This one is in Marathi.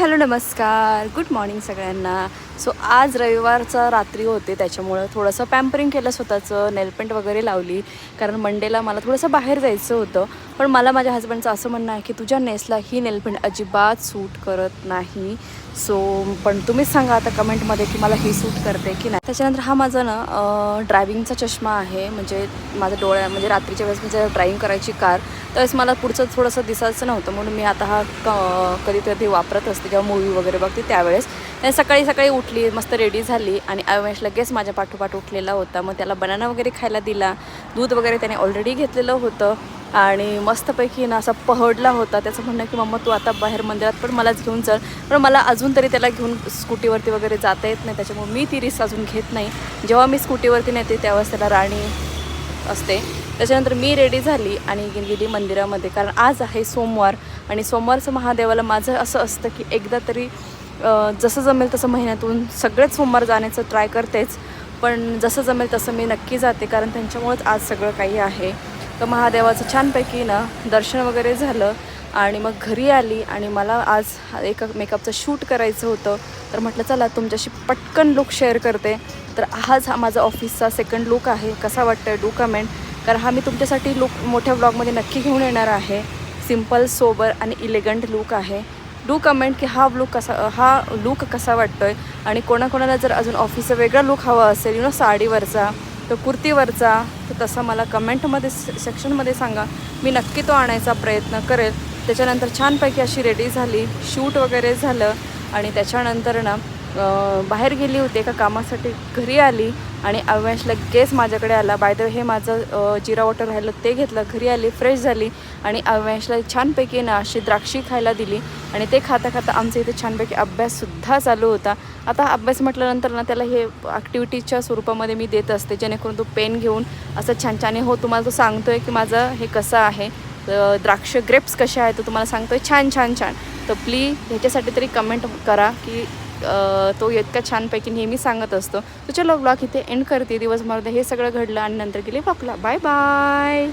हॅलो नमस्कार, गुड मॉर्निंग सगळ्यांना. सो आज रविवारचा रात्री होते, त्याच्यामुळं थोडंसं पॅम्परिंग केलं स्वतःचं, नेलपेंट वगैरे लावली. कारण मंडेला मला थोडंसं बाहेर जायचं होतं. पण मला माझ्या हस्बंडचं असं म्हणणं आहे की तुझ्या नेसला ही नेलपेंट अजिबात सूट करत नाही. सो पण तुम्हीच सांगा आता कमेंटमध्ये की मला ही सूट करते की नाही. त्याच्यानंतर हा माझा ना ड्रायविंगचा चष्मा आहे. म्हणजे माझ्या डोळ्या म्हणजे रात्रीच्या वेळेस म्हणजे ड्रायव्हिंग करायची कार, त्यावेळेस मला पुढचं थोडंसं दिसायचं नव्हतं, म्हणून मी आता हा कधीतरी वापरत असते जेव्हा मूवी वगैरे बघते त्यावेळेस. सकाळी सकाळी उठली, मस्त रेडी झाली आणि अविनाश लगेच माझ्या पाठोपाठ उठलेला होता. मग त्याला बनाना वगैरे खायला दिला, दूध वगैरे त्याने ऑलरेडी घेतलेलं होतं आणि मस्तपैकी ना असा पहडला होता. त्याचं म्हणणं की मम्मा तू आता बाहेर मंदिरात पण मलाच घेऊन चल, पण मला अजून तरी त्याला घेऊन स्कूटीवरती वगैरे जाता येत नाही, त्याच्यामुळे मी ती रिस्क अजून घेत नाही. जेव्हा मी स्कूटीवरती नेते त्यावेळेस त्याला राणी असते. त्याच्यानंतर मी रेडी झाली आणि गेली मंदिरामध्ये, कारण आज आहे सोमवार आणि सोमवारचं महादेवाला माझं असं असतं की एकदा तरी जसं जमेल तसं महिन्यातून सगळेच सोमवार जाण्याचं ट्राय करतेच, पण जसं जमेल तसं मी नक्की जाते, कारण त्यांच्यामुळेच आज सगळं काही आहे. तर महादेवाचं छानपैकी ना दर्शन वगैरे झालं आणि मग घरी आली आणि मला आज एक मेकअपचं शूट करायचं होतं. तर म्हटलं चला तुमच्याशी पटकन लुक शेअर करते. तर आज हा माझा ऑफिसचा सेकंड लुक आहे. कसा वाटतं डू कमेंट, कारण हा मी तुमच्यासाठी लुक मोठ्या व्लॉगमध्ये नक्की घेऊन येणार आहे. सिम्पल, सोबर आणि इलेगंट लुक आहे. डू कमेंट की हा लुक कसा वाटतो आहे. आणि कोणाकोणाला जर अजून ऑफिसचा वेगळा लुक हवा असेल साडीवरचा तर कुर्तीवरचा, तर तसा मला कमेंटमध्ये सेक्शनमध्ये सांगा, मी नक्की तो आणायचा प्रयत्न करेल. त्याच्यानंतर छानपैकी अशी रेडी झाली, शूट वगैरे झालं आणि त्याच्यानंतर ना बाहेर गेली होती एका कामासाठी, घरी आली आणि अविनाश लगेच माझ्याकडे आला. बाय द वे हे माझं जिरा वॉटर राहिलं ते घेतलं, घरी आली, फ्रेश झाली आणि अविनाशला छानपैकी ना अशी द्राक्षी खायला दिली आणि ते खाता खाता आमच्या इथे छानपैकी अभ्याससुद्धा चालू होता. आता अभ्यास म्हटल्यानंतर ना त्याला हे ॲक्टिव्हिटीजच्या स्वरूपामध्ये मी देत असते, जेणेकरून तो पेन घेऊन असं छान छान हो तुम्हाला तो सांगतो आहे की माझं हे कसं आहे, द्राक्ष ग्रेप्स कसे आहेत तो तुम्हाला सांगतो आहे छान छान छान. तर प्लीज ह्याच्यासाठी तरी कमेंट करा की तो इतका छानपैकी नेहमी सांगत असतो. तर चलो ब्लॉग इथे एंड करते. दिवसभर हे सगळं घडलं आणि नंतर गेले ब्लॉगला. Bye bye.